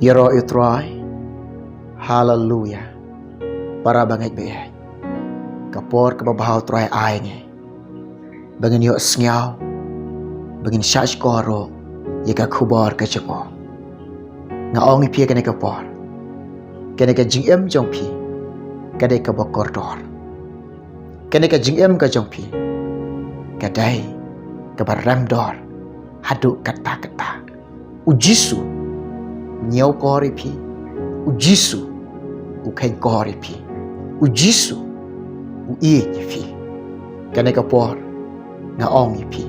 Yero itroy. Hallelujah. Para bangit be. Kapor kababaw troy ay nge. Bangin yo sngaw. Bangin shach koro. Yaka kubor ka chapo. Nga ong ipia kane kapor. Kane ka jingem jong pi. Kane ka bokor dor. Kane ka jingem ka jong pi. Kadai ka baram dor. Hadu kata-kata. Ujisu. Nyau kori pi. Ujisu. Ukain kori pi. Ujisu. Ui pi. Kane ka por. Nga ong pi.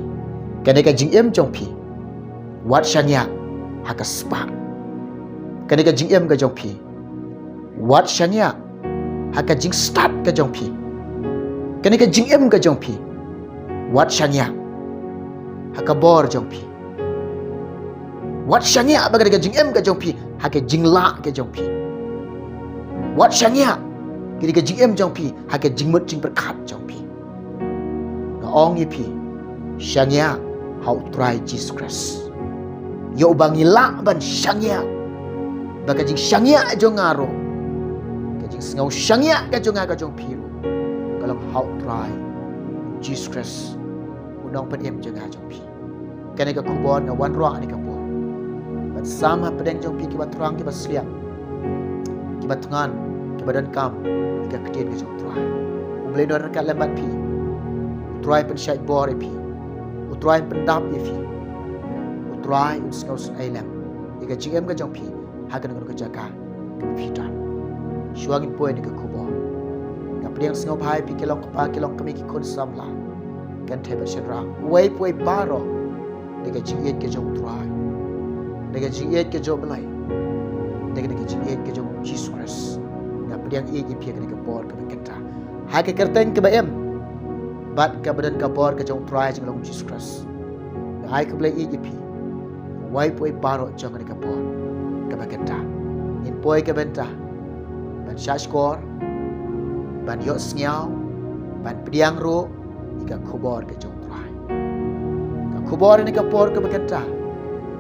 Kane ka jingem jong pi. Wat shanya haka spa. Kane ka jingem ka jong pi. Wat shanya haka jing start ka jong pi. Kane ka jingem ka jong pi. Wat shanya haka bor jong pi. Wat shanya baga ka jingem ka jong pi haka jingla ka jong pi. Wat shanya kiri ka jingem jong pi haka jingmut jing berkat jong pi. Ngaong pi shanya how try Jesus Christ. Yo bang ila ban shangya. Baka jing shangya jong ngaro. Ka jing sngau shangya ka jong nga ka jong piru. Kalau how try Jesus Christ. Unong pen em jong nga jong pi. Kane ka kubon nga wan roa ni ka po. Bat sama pedeng jong pi ki bat terang ki bat sliam. Ki bat tangan ki badan kam ki ka kedien ka jong try. Umlai dor ka lembat pi. Try pen syait bor pi. Try pen dap pi. Try uskau ailam. Ika jingem ka jong pi. Hakan ngoro ka jaka. Ka pitan. Shuangin poe ni ka kubo. Ka priang sngau pai pi kelong pa kelong kami ki kon samla. Kan theba shadra. Wei poe baro. Ika jinget ka jong try. Ika jinget ka jong lai. Ika jinget ka jong Jesus Christ. Ka priang e ki pi ka bor ka kenta. Hake kerten ka ba em. Bat ka badan ka bor ka jong try jong Jesus Christ. Ai ka blai e ki pi. Wai poi baro jong ni kapor kabakenta in poi kabenta ban shashkor ban yo snyao ban priang ro ika khobor ke jong trai ka khobor ni kapor kabakenta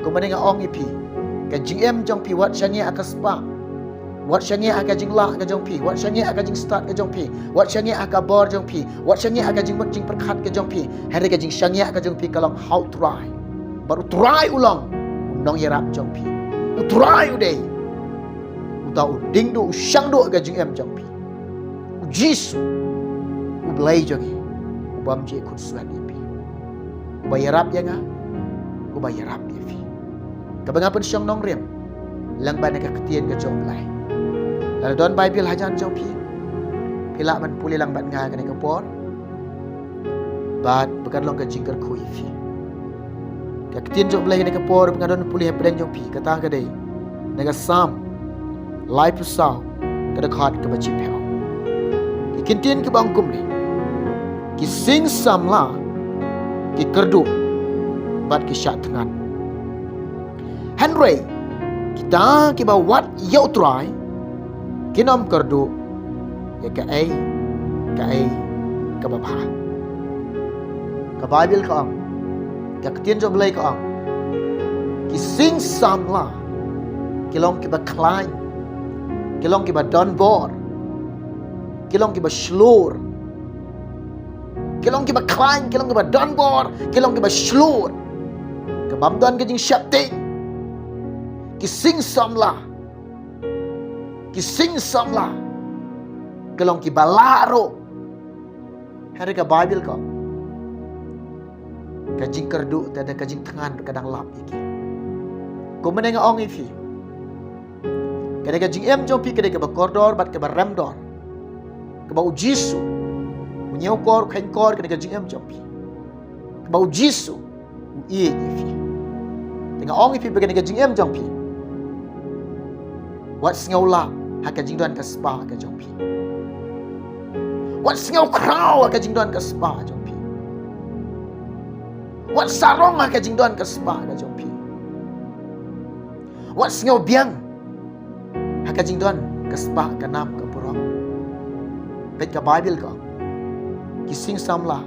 kumane nga ong ipi ka gm jong pi wat shania akaspa wat shania aka jingla ka jong pi wat shania aka jing start ka jong pi wat shania aka bor jong pi wat shania aka jing mut jing perkhat ka jong pi hari ka jing shania ka jong pi kalong how try baru try ulang nong yarap jong pi utrai udei utau ding do shang do ga jing em jong pi ujis ublai jong ubam je khut suan pi ubayarap ya nga ubayarap ya fi kabangapan syang nong rem lang ban ka ketien ka jong lai la don bible hajan jong pi pila man puli lang ban nga ka ne ka por bat bekan long ka jingker khu fi ka ketien jong belai ne ka por pengadon pulih pedeng jong pi kata ka dei ne ka sam life sao ka da khat ka bachi pheo ki ketien ki bangkum ni ki sing sam la ki kerdu bat ki shat thangan henry kita ki ba wat yau try ki nam kerdu ya ka ai ka ba bha ka bible ka ka ketien jo belai ka ang ki sing sam la ki long ki ba klein ki long ki ba don bor ki long ki ba shlur ki long ki ba klein ki long ki ba don bor ki long ki ba shlur ka bam don ka jing shat ting ki sing sam la ki long ki ba laro hari ka bible ka kajing kerdu dan kajing tangan kadang lap iki. Ko meneng ong ifi. Kada kajing em jompi kada ka bakordor bat ka baramdor. Ka ba ujisu. Unyau kor khain kor kada kajing em jompi. Ka ba ujisu. Ie ifi. Tengah ong ifi kada kajing em jompi. Wat sngau la ha kajing don ka spa ka jompi. Wat sngau krau ha kajing don ka spa jompi. Wat sarong ka jing don ka spa ka jong pi. Wat sngau biang ka jing don ka spa ka nam ka purong. Bet ka bible ka. Ki sing samla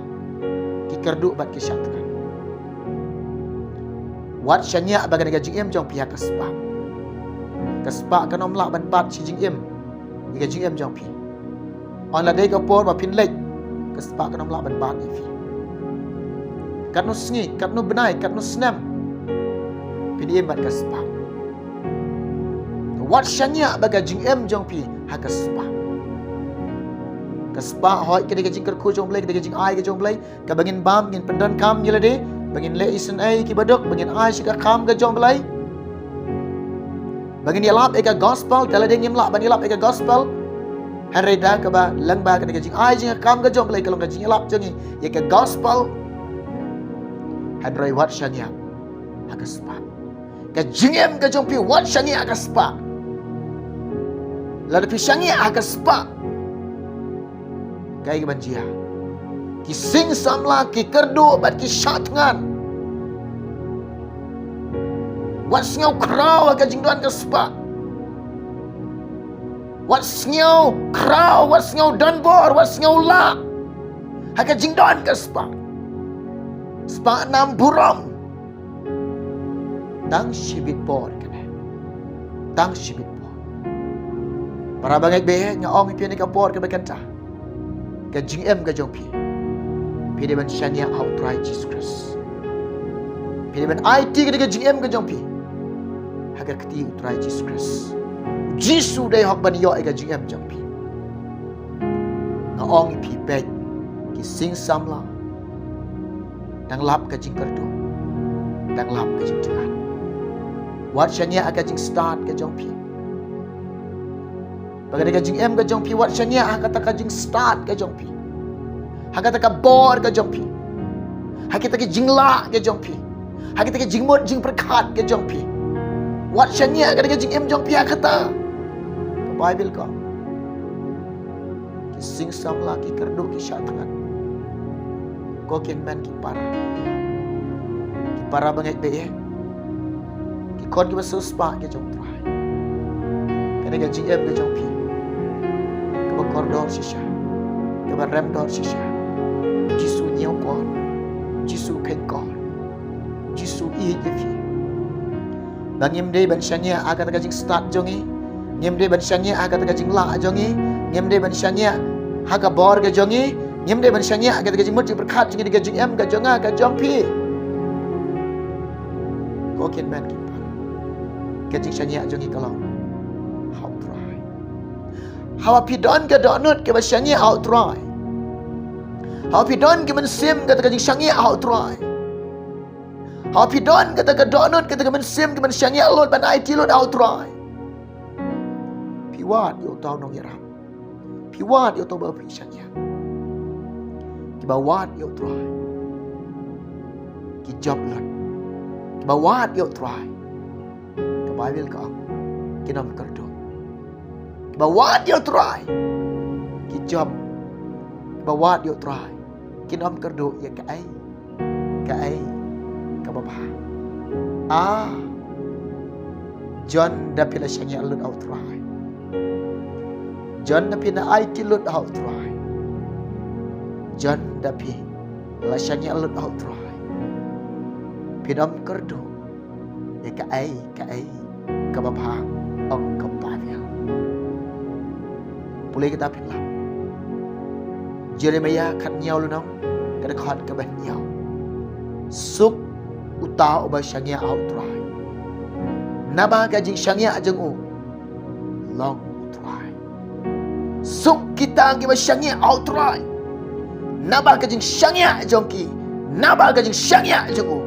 ki kerdu bat ki shat kan. วัดชัญญะบางกันกับจิงเอ็มจงพิฮักกสปะกสปะกันอมละบันบัดชิจิงเอ็มอีกับจิงเอ็มจงพิออนละเดกับปอดว่าพินเล็กกสปะกันอมละบันบัดอีฟีกัดนุสงีกัดนุบนายกัดนุสแนมพินเอ็มบัดกสปะวัดชัญญะบางกันจิงเอ็มจงพิฮักกสปะKaspa hoi ketika jing kerku jom belai ketika jing ai ke jom belai ke bangin bam bangin pendan kam yela de bangin le isen ai ki badok bangin ai sika kam ke jom belai bangin yalap eka gospel kala de ngim la ban yalap eka gospel hari da ke ba lang ba ketika jing ai jing kam ke jom belai kalau ke jing yalap jongi eka gospel hadrai wat shanya hakaspa ke jingem ke jom pi wat shanya hakaspa la de pi shanya hakaspa Kaya ke banjia ki sing samla ki kerdu bat ki syatngan wat sngau krau ka jingduan ka spa wat sngau krau wat sngau danbor wat sngau la ha ka jingduan ka spa nam buram tang shibit por kana tang shibit por para bangai be nya ong pi ni ka por ka bakanta ka jing em ka jong pi pi de ban shania outright Jesus Christ pi de ban IT ka jing em ka jong pi hagar kati outright Jesus Christ Jesus dai hok ban yo ka jing em jong pi nga ong pi pe ki sing samla dang lap ka jing kerdo dang lap ka jing tuan wat shania ka jing start ka jong pi Bagai ka jing em ka jong pi wat shania kata ka jing start ka jong pi. Hakata ka bor ka jong pi. Hakita ka jing la ka jong pi. Hakita ka jing mot jing perkat ka jong pi. Wat shania kata ka jing em jong pi kata. Bible ka. Ki sing sam la ki kerdo ki syatan. Ko kin man ki para. Ki para bangai be. Ki kon ki basus pa ka jong try. Kata ka jing em ka jong pi. Koridor shisha ke rem dor shisha jisu nyau kon jisu pen kon jisu i jefi bangim de ban shanya aga ta jing start jongi ngem de ban shanya aga ta jing la jongi ngem de ban shanya haga bor ga jongi ngem de ban shanya aga ta jing mut berkat jing de jing em ga jonga ga jompi ko kin man ki par ke jing shanya jongi kalau Hawa pidon ke donut ke basyangnya outright. Hawa pidon ke mensim ke tegajing syangnya outright. Hawa pidon ke tegajing donut ke tegajing mensim ke mensyangnya lot ban IT lot outright. Piwat yo tau nong yaram. Piwat yo tau berpi syangnya. Kibawat yo try. Ki job lot. Kibawat yo try. Kebabil ka. Kinam kerdo. Bawa dia try. Ki job. Bawa dia try. Ki nom kerdo ya ka ai. Ka bapa. John da pila syanya lut out try. John da pina IT lut out try. John da pi la syanya lut out try. Pinom kerdo ya ka ai ka bapa ong ka pavel. Boleh kita pilih. Jeremiah kat nyau lu nong, kada khat ka ban nyau. Suk utau ba syangya outrai. Naba ka jing syangya jeng u. Long utrai. Suk kita ki ba syangya outrai. Naba ka jing syangya jongki. Naba ka jing syangya jeng u.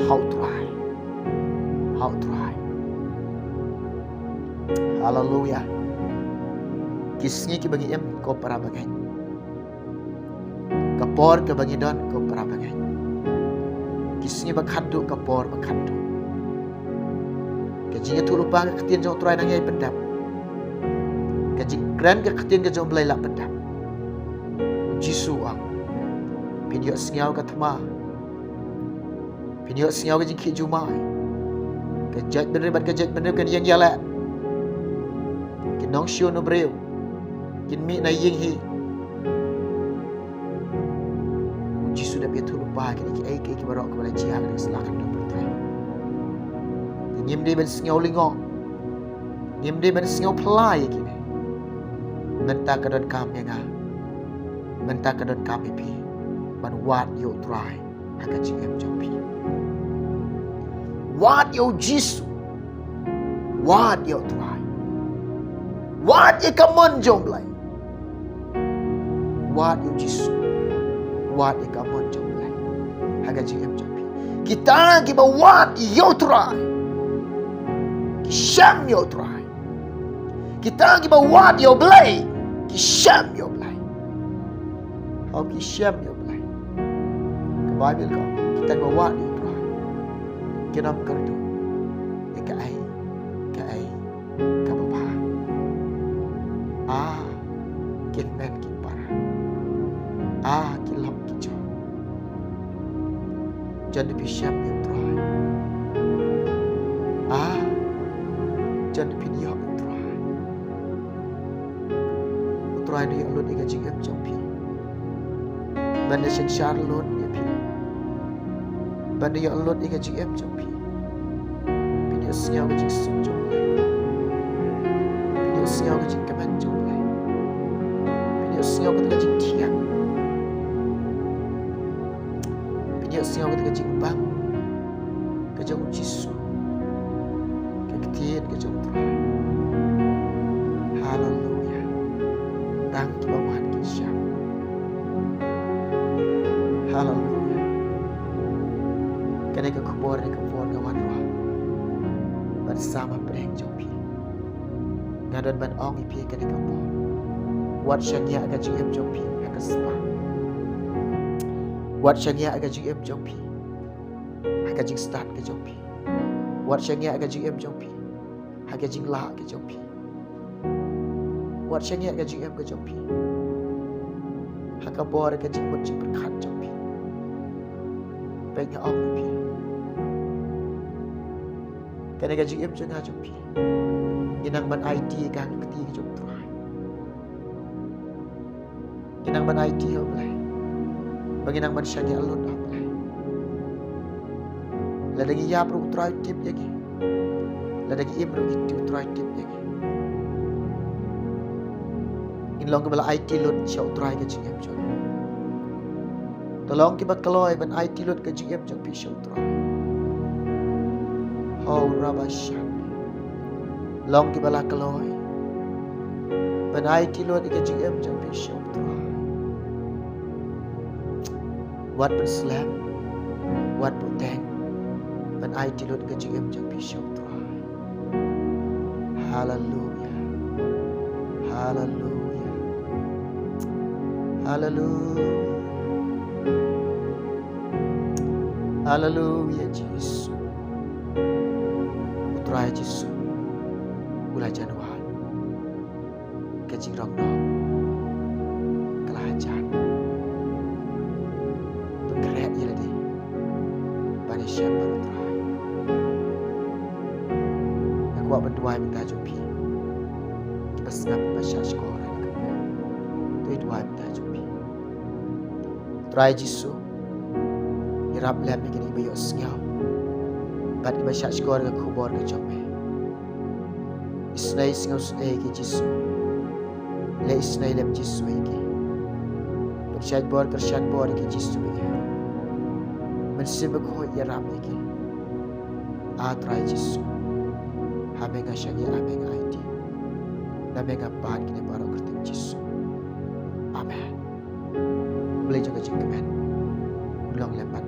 Outrai. Outrai. Hallelujah. Kisngi ki bagi em ko para bagai. Kapor ke bagi don ko para bagai. Kisngi bakhandu kapor bakhandu. Kajing tu lupa ke ketien jong trai nangai pendap. Kajing grand ke ketien ke jong belai lak pendap. Jisu ang. Pinyo sngau ka thma. Pinyo sngau ke jing ki jumai. Kajat bener kan yang yala. Kinong sio no breu. Kin mi na ying hi. Uji sudah betul lupa kini ki ai ki barok kepada jihad dan silakan nombor 3. Ngim di ben sengau lingong. Ngim di ben sengau pelai kini. Mentah kedon kami ngah. Mentah kedon kami pi. Ban wat yo try. Haka jingem jong pi. Wat yo jisu. Wat yo try. Wat yo kamon jong blai. Wat yo jisu. Wat yo kamon jong blai. Haka jingem jong pi. Kita kiba wat yo try. Kisham yo try. Kita kiba wat yo blai. Kisham yo blai. How kisham yo blai. Ke Bible ko. Kita kiba wat yo try. Kinam kerdu. Ika ai. Ka ai. Ka bapa. Kin men kin para. Kin lam kin jo. Jadi kisham yo try. Jadi video try dia alun iga jingem jong pi. Banda shen Charlotte ya pi. Banda ya alun iga jingem jong pi. Video siaw ga jing sum jong lai. Video siaw ga jing kemen jong lai. Video siaw ga jing tiang. Video siaw ga jing bang. Ga jong jisu. Ke jong try. Hallelujah. Tang ki bawan ki syam. Hallelujah. Kene ke kubor ga wan roh. Bersama breng jong pi. Ngadon ban ong pi kene ke bo. Wat syangya ga jing jong pi ka spa. Wat syangya ga jing jong pi. Ka jing start ke jong pi. Wat syangya ga jing jong pi. Haka jing la ke jong pi. Wat syangya ga jing ke jong pi. Haka bor ke jing mut jing berkat jong pi. Baik ya ong pi. Kene ga jing jong ha jong pi. Inang ban IT kan keti ke jong try. Inang ban IT ho blai. Baginang ban syangya alun ha blai. Ladagi ya pro try tip lagi. Ladagi ibro itu try tip lagi. In long kebala IT load show try ke jingem jong. Tolong kiba kaloi ban IT load ke jingem jong pi show try. How rabashan. Long kibala kaloi ban IT load ke jingem jong pi show try. Wat ban slam. Wat puteng. Ban IT load ke jingem jong pi show try. Hallelujah. Hallelujah. Hallelujah. Hallelujah Jesus. Putra Jesus. Ula Januari. Kecing rong no. Kelahajan. Bergerak ia lagi. Bani syam baru terai. Aku buat berdua minta jumpi. Kita senap baca sekolah. Itu dua minta jumpi. Terai Jesus. Irap lem ni kini bayar sengaw. Bat kita baca sekolah ke kubur ke jumpi. Isnai sengaw sunai ke Jesus. Le isnai lem Jesus lagi. Kersyat bor ke Jesus lagi. Mensibuk ho irap lagi. Terai Jesus. Hamenga syagi hamenga IT. Namenga pan kini baru kertim Jesus. Amen. Boleh jaga jingkemen. Ulang lepat.